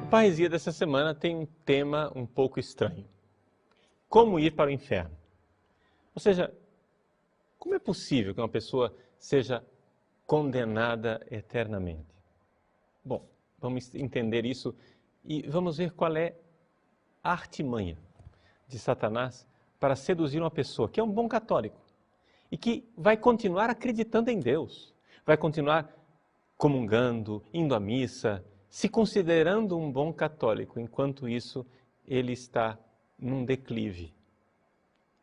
Parresia dessa semana tem um tema um pouco estranho. Como ir para o inferno? Ou seja, como é possível que uma pessoa seja condenada eternamente? Bom, vamos entender isso e vamos ver qual é a artimanha de Satanás para seduzir uma pessoa que é um bom católico e que vai continuar acreditando em Deus, vai continuar comungando, indo à missa, se considerando um bom católico, enquanto isso ele está num declive,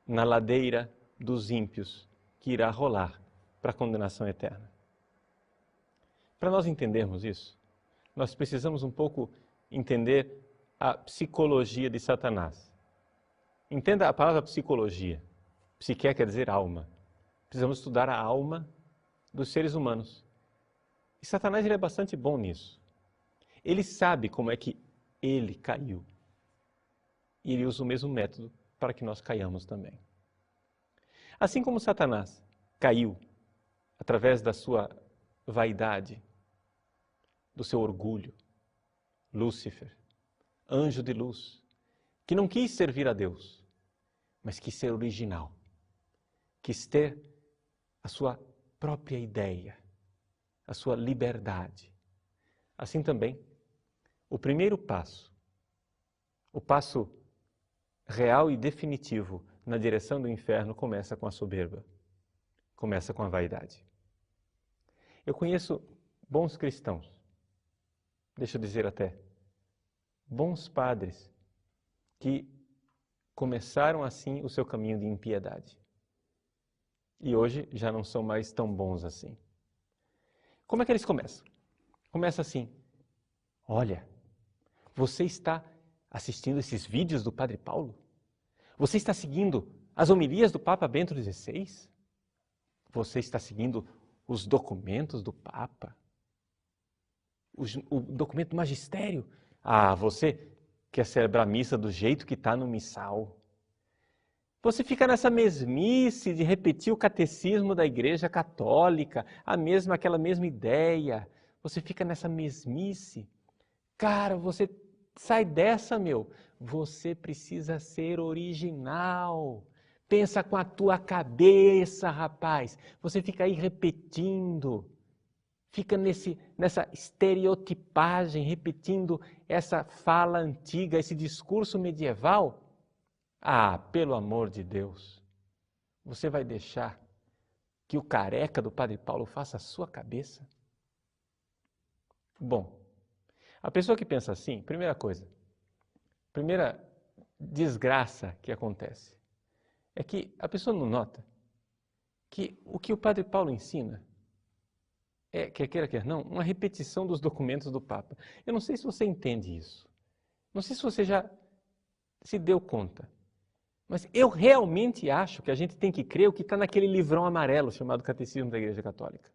na ladeira dos ímpios, que irá rolar para a condenação eterna. Para nós entendermos isso, nós precisamos um pouco entender a psicologia de Satanás. Entenda a palavra psicologia. Psique quer dizer alma. Precisamos estudar a alma dos seres humanos. E Satanás ele é bastante bom nisso. Ele sabe como é que ele caiu. E ele usa o mesmo método para que nós caiamos também. Assim como Satanás caiu através da sua vaidade, do seu orgulho, Lúcifer, anjo de luz, que não quis servir a Deus, mas quis ser original, quis ter a sua própria ideia, a sua liberdade. Assim também, o primeiro passo, o passo real e definitivo na direção do inferno começa com a soberba, começa com a vaidade. Eu conheço bons cristãos, deixa eu dizer até, bons padres que começaram assim o seu caminho de impiedade. E hoje já não são mais tão bons assim. Como é que eles começam? Começa assim: olha, você está assistindo esses vídeos do Padre Paulo? Você está seguindo as homilias do Papa Bento XVI? Você está seguindo os documentos do Papa? O documento do magistério? Ah, você quer celebrar a missa do jeito que está no missal. Você fica nessa mesmice de repetir o catecismo da Igreja Católica, aquela mesma ideia. Você fica nessa mesmice. Cara, você sai dessa, meu. Você precisa ser original. Pensa com a tua cabeça, rapaz. Você fica aí repetindo. Fica nessa estereotipagem, repetindo essa fala antiga, esse discurso medieval. Ah, pelo amor de Deus, você vai deixar que o careca do Padre Paulo faça a sua cabeça? Bom, a pessoa que pensa assim, primeira coisa, primeira desgraça que acontece, é que a pessoa não nota que o que o Padre Paulo ensina é, quer queira, quer não, uma repetição dos documentos do Papa. Eu não sei se você entende isso. Não sei se você já se deu conta. Mas eu realmente acho que a gente tem que crer o que está naquele livrão amarelo chamado Catecismo da Igreja Católica.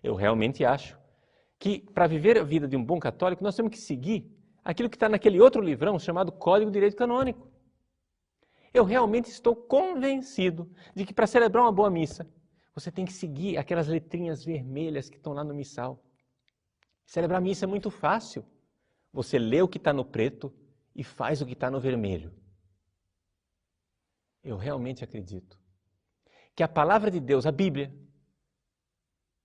Eu realmente acho que para viver a vida de um bom católico nós temos que seguir aquilo que está naquele outro livrão chamado Código de Direito Canônico. Eu realmente estou convencido de que para celebrar uma boa missa você tem que seguir aquelas letrinhas vermelhas que estão lá no missal. Celebrar a missa é muito fácil. Você lê o que está no preto e faz o que está no vermelho. Eu realmente acredito que a palavra de Deus, a Bíblia,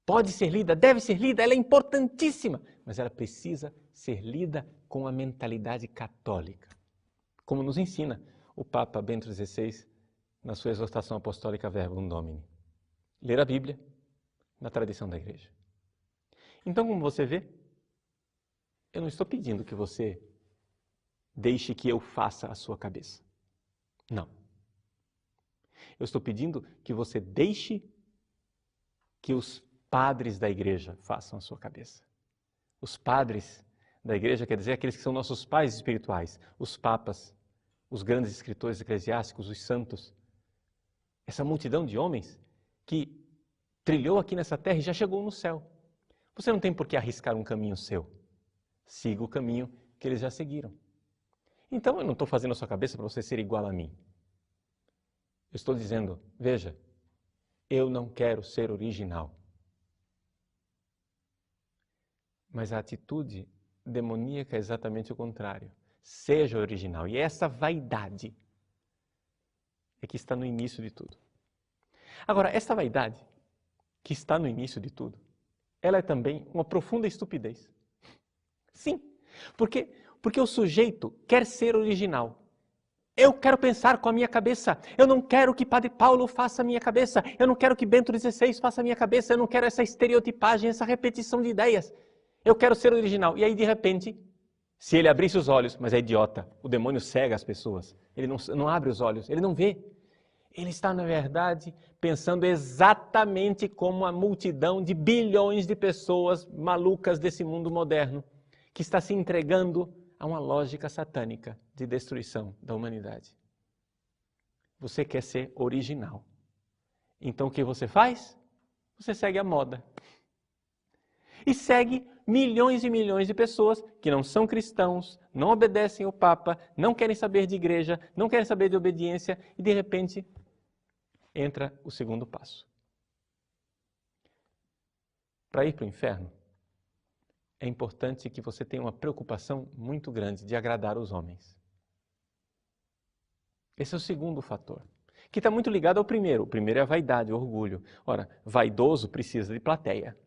pode ser lida, deve ser lida, ela é importantíssima, mas ela precisa ser lida com a mentalidade católica, como nos ensina o Papa Bento XVI na sua exortação apostólica Verbum Domini. Ler a Bíblia na tradição da Igreja. Então, como você vê, eu não estou pedindo que você deixe que eu faça a sua cabeça. Não. Eu estou pedindo que você deixe que os padres da igreja façam a sua cabeça. Os padres da igreja quer dizer aqueles que são nossos pais espirituais, os papas, os grandes escritores eclesiásticos, os santos. Essa multidão de homens que trilhou aqui nessa terra e já chegou no céu. Você não tem por que arriscar um caminho seu. Siga o caminho que eles já seguiram. Então eu não estou fazendo a sua cabeça para você ser igual a mim. Eu estou dizendo, veja, eu não quero ser original. Mas a atitude demoníaca é exatamente o contrário. Seja original. E essa vaidade é que está no início de tudo. Agora, essa vaidade que está no início de tudo, ela é também uma profunda estupidez. Sim, porque o sujeito quer ser original. Eu quero pensar com a minha cabeça. Eu não quero que Padre Paulo faça a minha cabeça. Eu não quero que Bento XVI faça a minha cabeça. Eu não quero essa estereotipagem, essa repetição de ideias. Eu quero ser original. E aí, de repente, se ele abrisse os olhos, mas é idiota, o demônio cega as pessoas. Ele não abre os olhos, ele não vê. Ele está, na verdade, pensando exatamente como a multidão de bilhões de pessoas malucas desse mundo moderno, que está se entregando a uma lógica satânica de destruição da humanidade. Você quer ser original. Então o que você faz? Você segue a moda. E segue milhões e milhões de pessoas que não são cristãos, não obedecem ao Papa, não querem saber de igreja, não querem saber de obediência e de repente entra o segundo passo. Para ir para o inferno, é importante que você tenha uma preocupação muito grande de agradar os homens. Esse é o segundo fator, que está muito ligado ao primeiro. O primeiro é a vaidade, o orgulho. Ora, vaidoso precisa de plateia.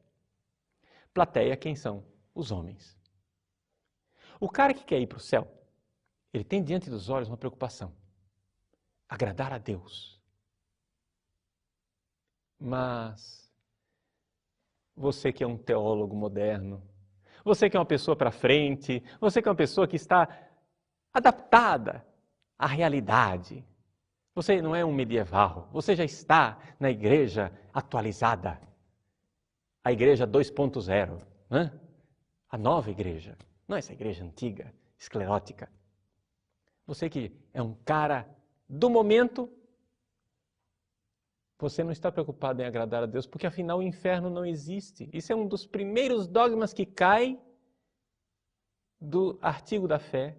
Plateia, quem são? Os homens. O cara que quer ir para o céu, ele tem diante dos olhos uma preocupação. Agradar a Deus. Mas você que é um teólogo moderno, você que é uma pessoa para frente, você que é uma pessoa que está adaptada à realidade. Você não é um medieval, você já está na igreja atualizada. A igreja 2.0, né? A nova igreja, não essa igreja antiga, esclerótica. Você que é um cara do momento, você não está preocupado em agradar a Deus, porque afinal o inferno não existe. Isso é um dos primeiros dogmas que cai do artigo da fé,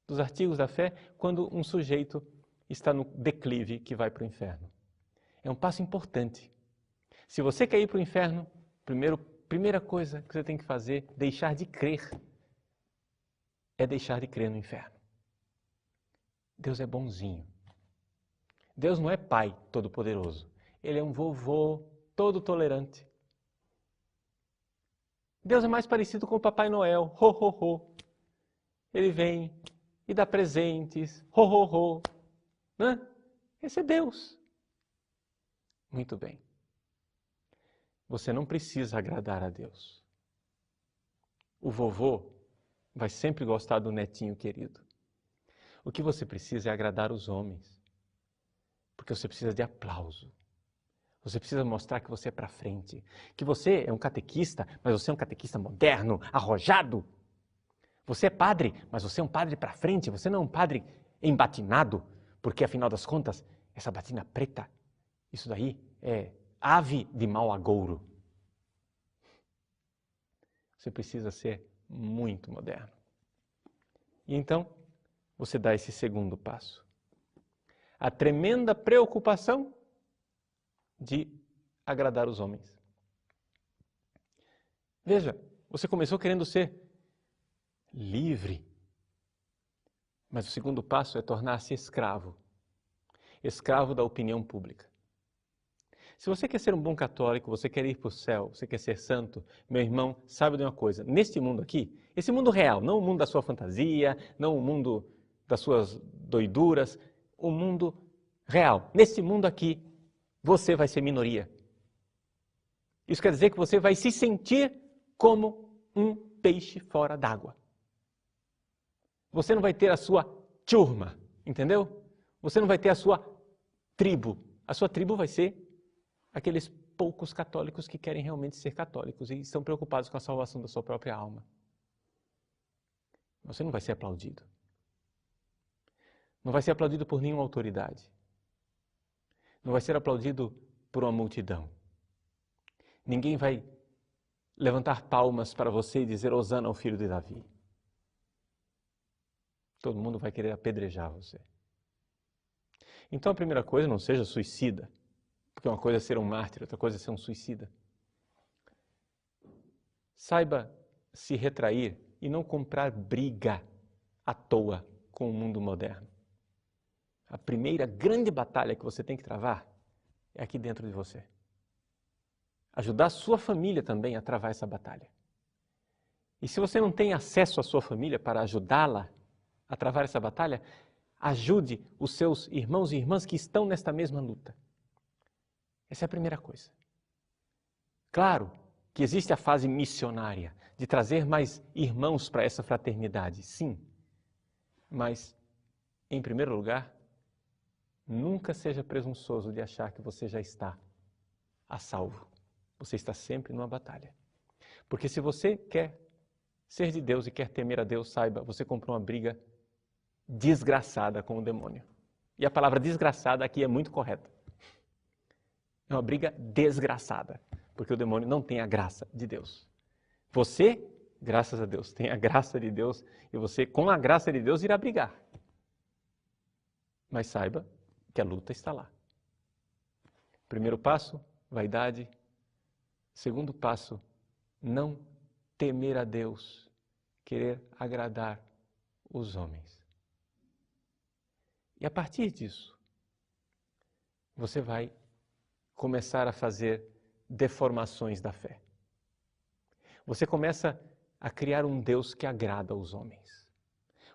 dos artigos da fé, quando um sujeito está no declive que vai para o inferno. É um passo importante. Se você quer ir para o inferno, primeira coisa que você tem que fazer, deixar de crer, é deixar de crer no inferno. Deus é bonzinho. Deus não é pai todo-poderoso. Ele é um vovô todo tolerante. Deus é mais parecido com o Papai Noel. Ho, ho, ho. Ele vem e dá presentes. Ho, ho, ho. Né? Esse é Deus. Muito bem. Você não precisa agradar a Deus. O vovô vai sempre gostar do netinho querido. O que você precisa é agradar os homens. Porque você precisa de aplauso. Você precisa mostrar que você é para frente. Que você é um catequista, mas você é um catequista moderno, arrojado. Você é padre, mas você é um padre para frente. Você não é um padre embatinado. Porque, afinal das contas, essa batina preta, isso daí é ave de mau agouro. Você precisa ser muito moderno. E então, você dá esse segundo passo. A tremenda preocupação de agradar os homens. Veja, você começou querendo ser livre. Mas o segundo passo é tornar-se escravo. Escravo da opinião pública. Se você quer ser um bom católico, você quer ir para o céu, você quer ser santo, meu irmão, saiba de uma coisa. Neste mundo aqui, esse mundo real, não o mundo da sua fantasia, não o mundo das suas doiduras, o mundo real. Nesse mundo aqui, você vai ser minoria. Isso quer dizer que você vai se sentir como um peixe fora d'água. Você não vai ter a sua turma, entendeu? Você não vai ter a sua tribo. A sua tribo vai ser aqueles poucos católicos que querem realmente ser católicos e estão preocupados com a salvação da sua própria alma. Você não vai ser aplaudido. Não vai ser aplaudido por nenhuma autoridade. Não vai ser aplaudido por uma multidão. Ninguém vai levantar palmas para você e dizer Hosana ao filho de Davi. Todo mundo vai querer apedrejar você. Então a primeira coisa, não seja suicida. Porque uma coisa é ser um mártir, outra coisa é ser um suicida. Saiba se retrair e não comprar briga à toa com o mundo moderno. A primeira grande batalha que você tem que travar é aqui dentro de você. Ajudar a sua família também a travar essa batalha. E se você não tem acesso à sua família para ajudá-la a travar essa batalha, ajude os seus irmãos e irmãs que estão nesta mesma luta. Essa é a primeira coisa. Claro que existe a fase missionária, de trazer mais irmãos para essa fraternidade, sim. Mas, em primeiro lugar, nunca seja presunçoso de achar que você já está a salvo. Você está sempre numa batalha. Porque se você quer ser de Deus e quer temer a Deus, saiba, você comprou uma briga desgraçada com o demônio. E a palavra desgraçada aqui é muito correta. É uma briga desgraçada, porque o demônio não tem a graça de Deus. Você, graças a Deus, tem a graça de Deus e você, com a graça de Deus, irá brigar. Mas saiba que a luta está lá. Primeiro passo, vaidade. Segundo passo, não temer a Deus, querer agradar os homens. E a partir disso, você vai começar a fazer deformações da fé. Você começa a criar um Deus que agrada aos homens.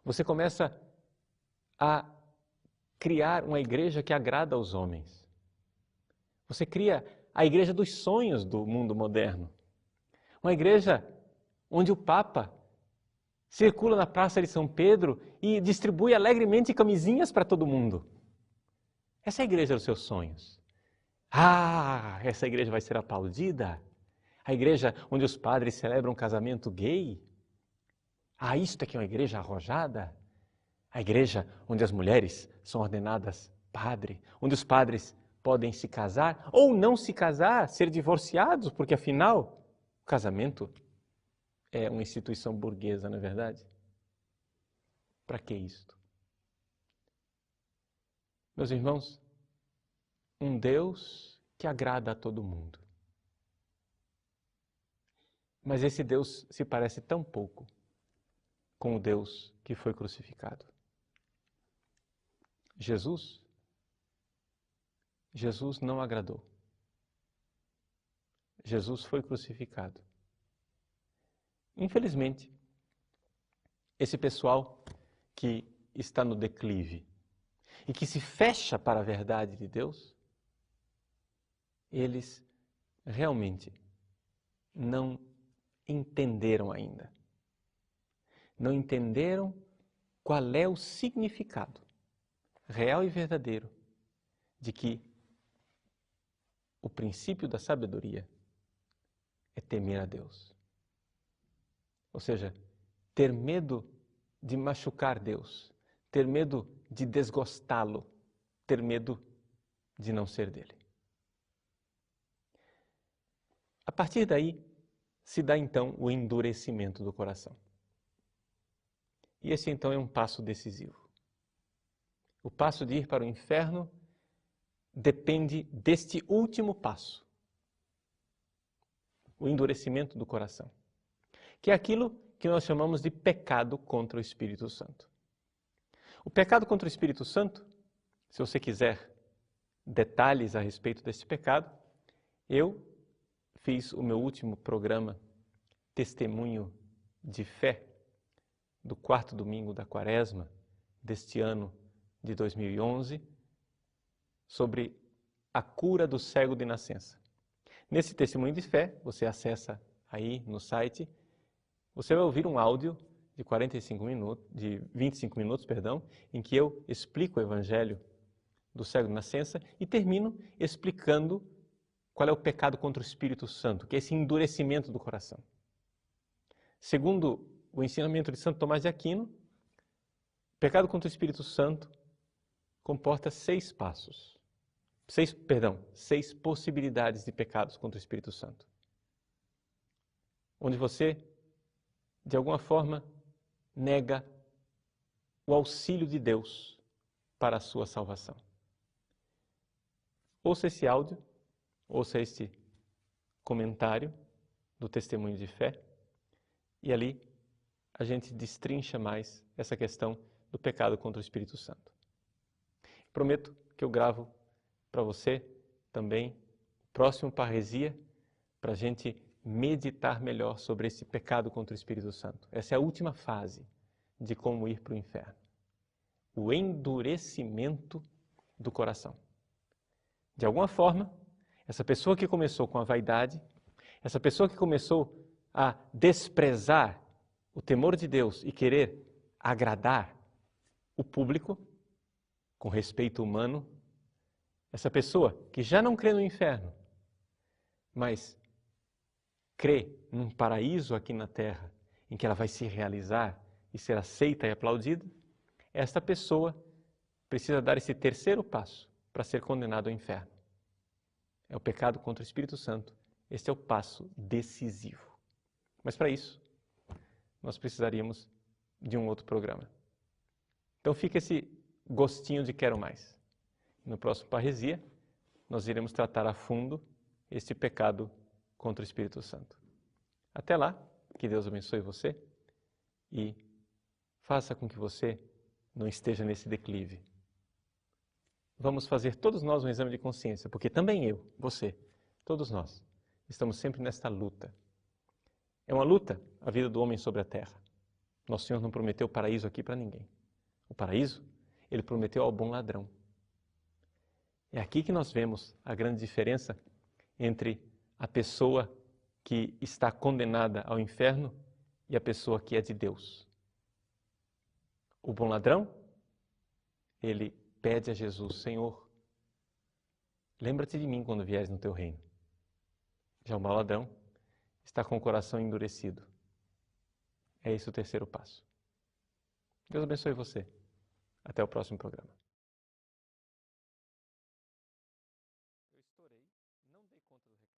Você começa a criar uma igreja que agrada aos homens. Você cria a igreja dos sonhos do mundo moderno. Uma igreja onde o Papa circula na Praça de São Pedro e distribui alegremente camisinhas para todo mundo. Essa é a igreja dos seus sonhos. Ah, essa igreja vai ser aplaudida? A igreja onde os padres celebram um casamento gay? Ah, isto é que é uma igreja arrojada? A igreja onde as mulheres são ordenadas padre, onde os padres podem se casar ou não se casar, ser divorciados, porque afinal o casamento é uma instituição burguesa, não é verdade? Para que isto? Meus irmãos, um Deus que agrada a todo mundo. Mas esse Deus se parece tão pouco com o Deus que foi crucificado. Jesus não agradou. Jesus foi crucificado. Infelizmente, esse pessoal que está no declive e que se fecha para a verdade de Deus, eles realmente não entenderam ainda. Não entenderam qual é o significado real e verdadeiro de que o princípio da sabedoria é temer a Deus. Ou seja, ter medo de machucar Deus, ter medo de desgostá-lo, ter medo de não ser dele. A partir daí, se dá então o endurecimento do coração. E esse então é um passo decisivo. O passo de ir para o inferno depende deste último passo, o endurecimento do coração, que é aquilo que nós chamamos de pecado contra o Espírito Santo. O pecado contra o Espírito Santo, se você quiser detalhes a respeito desse pecado, eu fiz o meu último programa Testemunho de Fé, do 4º domingo da Quaresma deste ano de 2011, sobre a cura do cego de nascença. Nesse testemunho de fé, você acessa aí no site, você vai ouvir um áudio de 25 minutos, em que eu explico o evangelho do cego de nascença e termino explicando qual é o pecado contra o Espírito Santo, que é esse endurecimento do coração. Segundo o ensinamento de Santo Tomás de Aquino, o pecado contra o Espírito Santo comporta 6 passos. 6 possibilidades de pecados contra o Espírito Santo. Onde você, de alguma forma, nega o auxílio de Deus para a sua salvação. Ouça esse áudio, ouça este comentário do testemunho de fé, e ali a gente destrincha mais essa questão do pecado contra o Espírito Santo. Prometo que eu gravo para você também o próximo Parresia, para a gente meditar melhor sobre esse pecado contra o Espírito Santo. Essa é a última fase de como ir para o inferno. O endurecimento do coração. De alguma forma, essa pessoa que começou com a vaidade, essa pessoa que começou a desprezar o temor de Deus e querer agradar o público, com respeito humano, essa pessoa que já não crê no inferno, mas crê num paraíso aqui na terra, em que ela vai se realizar e ser aceita e aplaudida, esta pessoa precisa dar esse terceiro passo para ser condenado ao inferno. É o pecado contra o Espírito Santo. Este é o passo decisivo. Mas para isso, nós precisaríamos de um outro programa. Então fica esse gostinho de quero mais. No próximo Parresia, nós iremos tratar a fundo este pecado contra o Espírito Santo. Até lá, que Deus abençoe você e faça com que você não esteja nesse declive. Vamos fazer todos nós um exame de consciência, porque também eu, você, todos nós, estamos sempre nesta luta. É uma luta a vida do homem sobre a terra. Nosso Senhor não prometeu paraíso aqui para ninguém. O paraíso, Ele prometeu ao bom ladrão. É aqui que nós vemos a grande diferença entre a pessoa que está condenada ao inferno e a pessoa que é de Deus. O bom ladrão, ele pede a Jesus: Senhor, lembra-te de mim quando vieres no teu reino. Já o mau ladrão está com o coração endurecido. É esse o terceiro passo. Deus abençoe você. Até o próximo programa.